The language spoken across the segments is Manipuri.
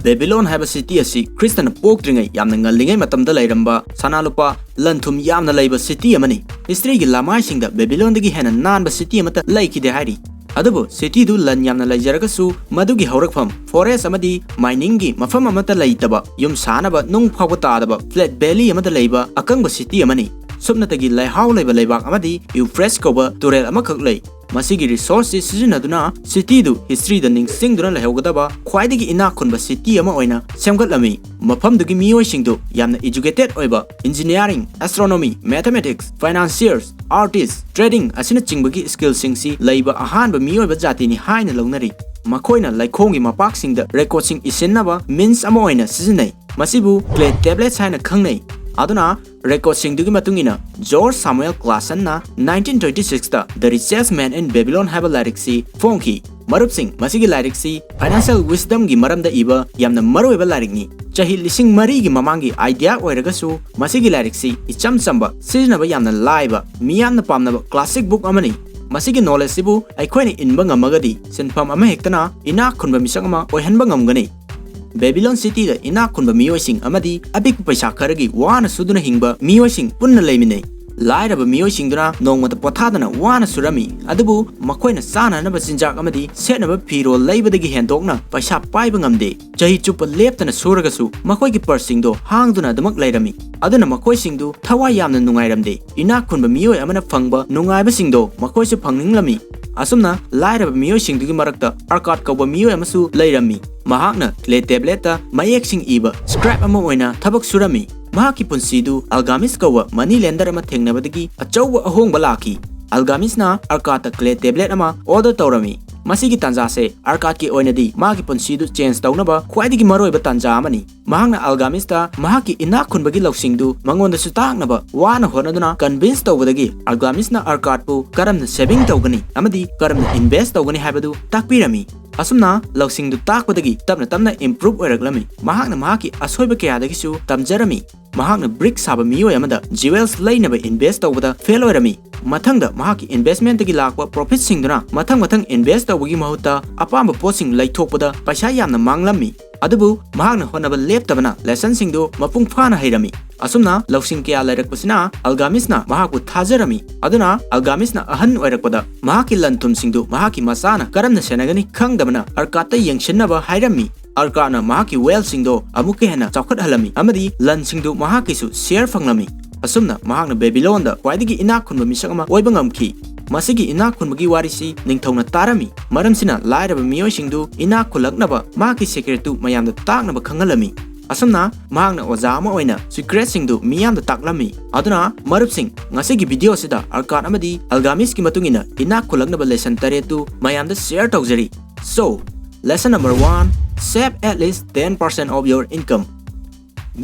Babylon haiba city asi Christian pokdringai yamna ngallingai matamda lairamba sanalupa lanthum yamna laiba city amani history gi lamai singda Babylon dagi hena nanba city amata laikide hari adubu city du lan yamna laijaragasu madugi haurakpham forest amadi mining gi mafam amata laitaba yum sanaba nung phawba tadaba flat valley amata laiba akangba city amani subnatagi laihau laiba laibak amadi Euphrates koba turel amakhak lai masigi resources sizinaduna city du history da ningsingduna laihogadaba khwaidagi ina khunba city ama oina semgatlami mafam dugi mioi singdu yamna educated oiba engineering astronomy mathematics financiers artists trading asina chingbagi skill singsi laiba ahanba mioi ba jati ni haina launari makoina laikhongi mapak singda record sing isenaba means ama oina sizinai masibu clay tablets haina khangnai aduna record sing dugi matungina George Samuel Clason na 1926 ta The Richest Man in Babylon haba lyric si fonki marup sing masigi lyric si financial wisdom gi maramda iba yamna maroiba lyric ni chahi lising mari gi mamangi idea oiragasu masigi lyric si icham chamba sizinaba yamna laiba miyamna pamnaba classic book amani masigi knowledge sibu aikhoini inba ngamagadi senpham ama hektana ina khunba misangama oihanba ngamgani Babylon city da ina khunba miyoising amadi abik paisa kharagi wana suduna hingba miyoising punna leiminei lairaba miyoising duna nongmata pothadana wana surami adubu makoina sana na basinjak amadi senaba phiro leibadagi hendokna paisa paiba ngamde jahi chupa leptana suragasu makoigi persing do hangduna damak leirami aduna makoi singdu thawai yamna nungairamde ina khunba miyoi amana phangba nungaiba singdo makoisu phangninglami asumna lairaba miyoi singdugi marakta arkat kauba miyoi amasu leirami mahakna clay tablet ta mayek sing iba scrap ama oina thabak surami mahaki punsidu algamis kawa money lender ama thengnabadagi achauba ahongba laki algamis na arkata clay tablet ama order tawrami masigi tanja se arkat ki oinadi magi punsidu change tawnaba khwaidigi maroiba tanja amani mahakna algamis ta mahaki ina khunbagi lawsingdu mangonda sutaknaba wana honaduna convince tawbadagi algamis na arkat pu karamna saving tawgani amadi karamna invest tawgani habadu takpirami asumna lawsingdu takpadagi tamna improve oiraglami mahakna mahaki asoiba kayadagisu tamjarami mahakna brick saba miyoi amada jewels lainaba invest tawbada fail oirami mathangda mahaki investment dagi lakwa profit singduna mathang invest tawbagi mahuta apamba posing laithokpada paisa yamna manglammi adubu mahakna honaba leptabana lesson singdu mapung phana hairami asumna lawsing kya lairakpasina algamisna mahaku thajarami aduna algamisna ahan oirakpada mahaki lanthum singdu mahaki masana karamna senagani khangdabana arkata yengshinnaba hairami arkana mahaki well singdo amuke hena chawkhat halami amadi lan singdu mahaki su share fanglami asumna mahakna Babylon da kwaidigi ina khunba misakama oiba ngamki masigi ina khunbagi warisi ningthongna tarami maramsina lairaba miyoi singdu ina khulaknaba mahaki secret tu mayamda taknaba khangalami asumna mahakna ojama oina secret singdu miyamda taklami aduna marup sing ngasigi video sida arkat amadi algamis ki matungina ina khulaknaba lesson tare tu mayamda share tawjari so lesson number 1 save at least 10% of your income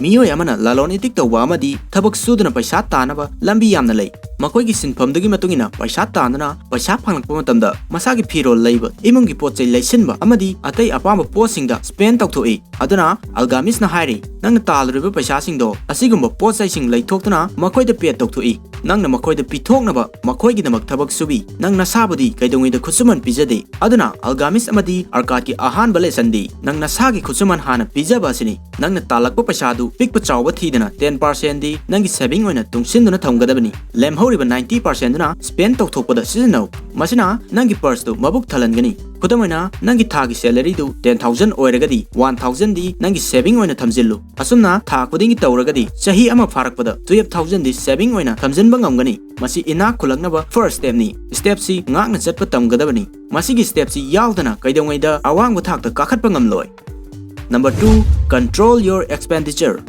miyoi amana lalon itik tawba amadi thabak suduna paisa tanaba lambi yamna lei makoigi sinphamdagi matungina paisa tanana paisa phanglakpa matamda masagi phiro leiba imungi potchai leisinba amadi atai apamba posingda spend tawthoi aduna algamis na hairi nang taluriba paisa singdo asigumba potchai sing leithoktuna makoida pay tawthoi nangna makoida pithoknaba makoigi damak thabak subi nang nasabudi kaidongida khusuman pijade aduna algamis amadi arkatki ahan balesandi nang nasagi khusuman hana pijaba asini nangna talakpa paisa pikpa chawba thidana 10% di nangi saving oina tungsinduna thamgadabani lemhoriba 90% duna spend tawthokpada sizinau masina nangi purse tu mabuk thalangani khudamoina nangi thagi salary du 10000 oiragadi 1000 di nangi saving oina thamjillu asumna tha khudingi tawragadi chahi ama pharakpada 12000 di saving oina thamjinba ngamgani masi ina khulaknaba first step ni step si ngakna chatpa tamgadabani masigi step si yawdana kaidongaida awangba thakta kakhatpa ngamloi Number 2, control your expenditure.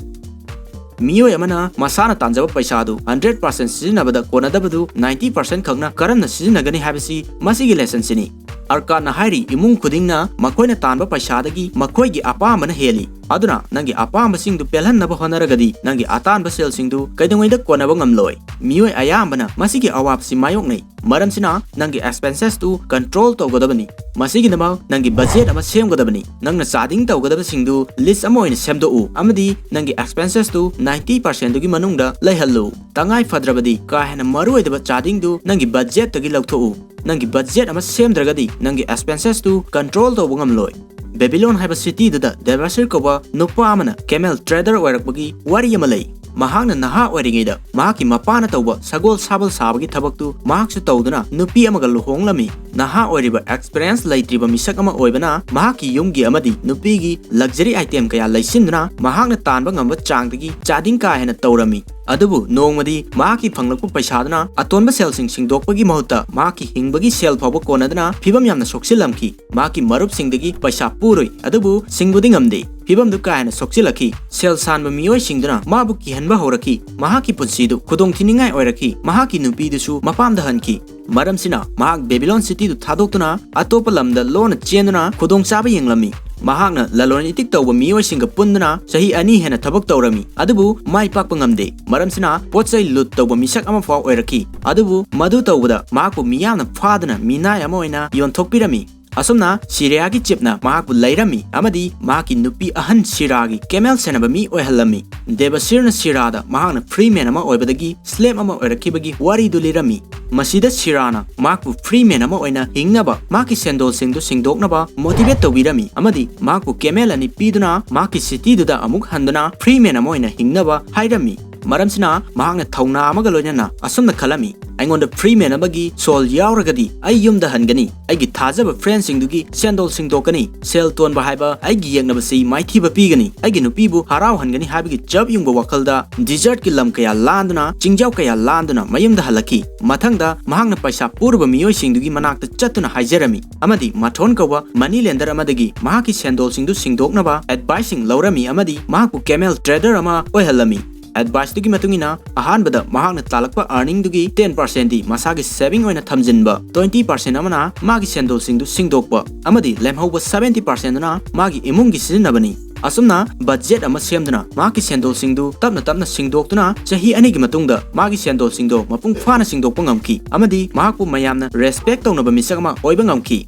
Miyoi amana masana tanjaba paisa du 100% sizinabada konadabadu 90% khangna karamna sizinagani habisi masigi lesson sini. Arkana hairi imung khudingna makoina tanba paisa dagi makoigi apambana heli. Aduna nangi apamba singdu pelhannaba honaragadi nangi atanba sel singdu kaidongaida konaba ngamloi. Miyoi ayambana masigi awapsi mayoknai. Maramsina nangi expenses tu control tawgadabani. Masigi nama nangi budget ama semgadabani. Nangna chading tawgadaba singdu list ama oina semdou amadi nangi expenses tu 90% dugi manungda laihallu. Tangai fadrabadi ka hena maruidaba chading du nangi budget tagi lauthou. Nangi budget ama semdragadi nangi expenses tu control tawba ngamloi. Babylon haiba city da Devasir koba nupa amana camel trader oirakpagi wari ama lei. Mahakna naha oiringeida mahaki mapana tauba sagol sabal sabagi thabaktu mahaksu tauduna nupi amaga luhonglami. Naha oiriba experience laitriba misak ama oibana mahaki yumgi amadi nupigi luxury item kaya laisinduna mahakna tanba ngamba changdagi chading ka hena taurami. Adubu nongmadi mahaki phanglakpu paisaduna atonba selsing singdokpagi mahuta mahaki hingbagi sel phawba konaduna phibam yamna soksilamki. Mahaki marup singdagi paisa puroi adubu singbudi ngamde. Phibam du ka hena soksilaki sel sanba miyoi singduna mabu kihanba horaki mahaki punsidu khudong thiningai oiraki mahaki nupi dusu mapamda hanki. Maramsina mahak Babylon city du thadokuna atopa lamda lona chenduna khudong chaba yenglami. Mahakna lalon itik tawba miyoi singa punduna sahi ani hena thabak tawrami adubu mai pakpa ngamde. Maramsina potsai lut tawba misak ama faw oiraki adubu madu tawbada mahakpu miyamna phadana minai ama oina yonthokpirami. Asumna Syriagi chipna mahakpu lairami amadi mahaki nupi ahan Siragi camel senaba mi oihalami. Devasirna Sirada mahakna freeman ama oibadagi slave ama oirakibagi wari du lirami. Masida Sirana mahakpu freeman ama oina hingnaba mahaki sendol singdu singdoknaba motivate tawbirami amadi mahakpu camel ani piduna mahaki city duda amuk handuna freeman ama oina hingnaba hairami. Maramsina mahakna thauna amaga loinana asumna khalami aingonda freeman amagi sol yauragadi ai yumda hangani aigi thajaba friends singdugi sendol singdokani sel ton ba haiba aigi yengnaba sei maithiba pigani aigi nupibu harau hangani habigi jab yungba wakalda desert ki lam kaya landuna chingjau kaya landuna mayumda halaki mathangda mahakna paisa purba miyoi singdugi manakta chatuna haijerami amadi mathon kawa money lender amadagi mahaki sendol singdu singdoknaba advising laurami amadi mahakpu camel trader ama oihalami. Advice dugi matungina ahanbada mahakna talakpa earning dugi 10% di masagi saving oina thamjinba 20% amana magi sendol singdu singdokpa amadi lemhauba 70% na magi imungi sizinabani. Asumna budget ama semduna magi sendol singdu tapna singdoktuna chahi ani gi matungda magi sendol singdo mapung phana singdokpa ngamki amadi mahakpu mayamna respect tawnaba misakama oiba ngamki.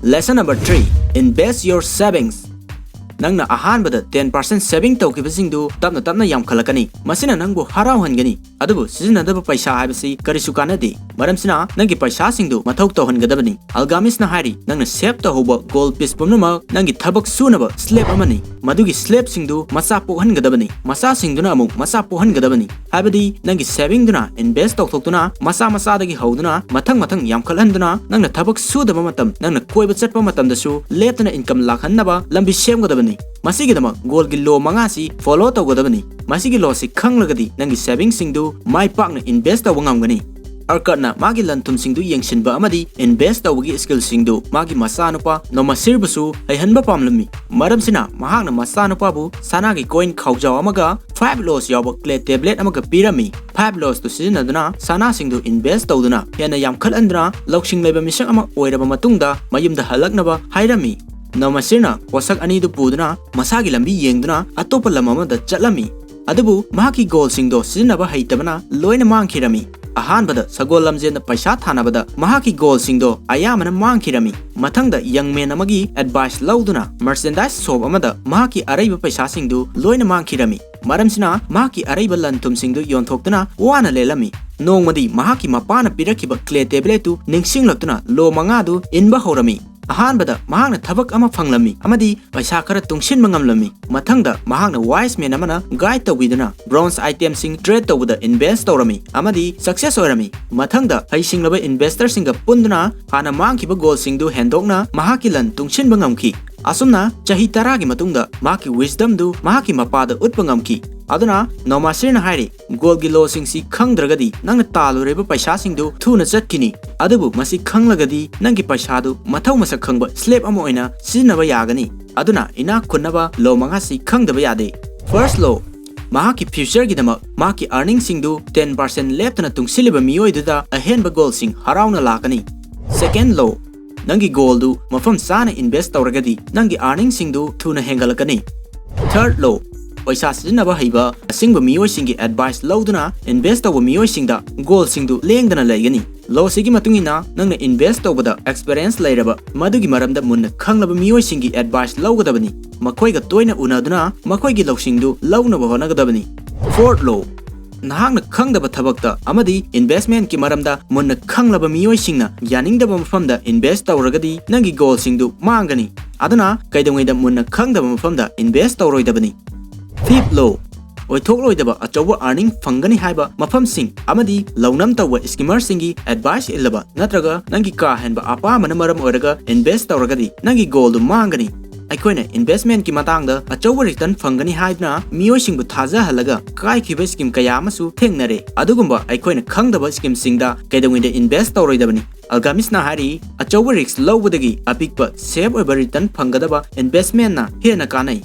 Lesson number 3. Invest your savings. Nangna ahanbada 10% saving tawkibasingdu tapna yam khalakani masina nangbu harau hangani adubu sizinadaba paisa haibasi karisu kanadi maramsina nangi paisa singdu mathau tawhangadabani. Algamis na hari nangna save tawhoba gold piece pumnama nangi thabak sunaba slab amani madugi slab singdu masa pohangadabani masa singduna amuk masa pohangadabani habadi nangi saving duna invest tawthoktuna masa dagi hauduna mathang yam khalhanduna nangna thabak sudaba matam nangna koiba chatpa matam dasu leptana income lakhannaba lambi semgadabani. Masigidama goal gi law mangasi follow tawgadabani masigi law si khanglagadi nangi saving singdu mai pakna invest tawngamgani. Arkatna magi lantum singdu yengshinba amadi invest tawgi skill singdu magi masanupa nomasirbusu aihanba pamlami maramsina mahakna masanupa bu sanagi coin khawjaw amaga 5 loss yawa clay tablet amaga pirami 5 loss to sizinaduna sana singdu invest tawduna hena yam khalandra loksing leba misak ama oiraba matungda mayumda halaknaba hairami. Namasirna wasak ani du puduna masagi lambi yengduna atopa lamama da chatlami adubu mahaki goal singdo sizinaba haitabana loina mangkhirami. Ahanbada sagol lamjena paisa thanabada mahaki goal singdo ayamana mangkhirami. Mathangda young man amagi advice lauduna merchandise shop amada mahaki araiba paisa singdu loina mangkhirami. Maramsina mahaki araiba lantum singdu yonthoktuna wana lelami. Nongmadi mahaki mapana pirakiba clay tablet tu ningsinglaptuna lo mangadu inba horami. Ahanbada mahakna thabak ama phanglami amadi paisa khara tungshinba ngamlami. Mathangda mahakna wise man amana guide tawiduna bronze item sing trade tawda invest tawrami amadi success oirami. Mathangda haisinglaba investor singa punduna hana mangkhiba goal singdu hendokna mahaki lan tungshinba ngamki. Asumna chahi 10 gi matungda mahaki wisdom du mahaki mapada utpa ngamki. Aduna nomasirna hairi goal gi law sing si khangdragadi nangna talureba paisa singdu thuna chatkini adubu masi khanglagadi nangi paisa du mathau masak khangba slab ama oina sizinaba yagani. Aduna ina khunaba law mangasi khangdaba yade. First law mahaki future gi dama mahaki earning singdu 10% leptana tungsiliba miyoi duda ahenba goal sing harauna lakani. Second law nangi goal du mafam sana invest tawragadi nangi earning singdu thuna hengalakani. Third law paisa sizinaba haiba asingba miyoi singi advice lauduna invest tawba miyoi singda goal singdu lengdana laigani. Law sigi matungina nangna invest tawbada experience lairaba madugi maramda munna khanglaba miyoi singi advice laugadabani makhoiga toina unaduna makhoigi lawsingdu launaba honagadabani. Fourth law nahakna khangdaba thabakta amadi investment ki maramda munna khanglaba miyoisingna yaningdaba mafamda invest tawragadi nangi goal singdu mangani aduna kaidongida munna khangdaba mafamda invest tawroidabani fifth law oithokloidaba achoba earning fangani haiba mafamsing amadi launam tawwa skimmer singi advice illaba natraga nangi ka henba apa manamaram oraga invest tawragadi nangi goal du mangani aikoina investment ki matangda achoba return fangani haidna miyoisingbu thaja halaga kai khiba scheme kaya amasu thengnare adugumba aikoina khangdaba scheme singda kaidongida invest tawroidabani algamisna hari achoba risk lowbudagi apikpa safe over return fangadaba investment na hena kanai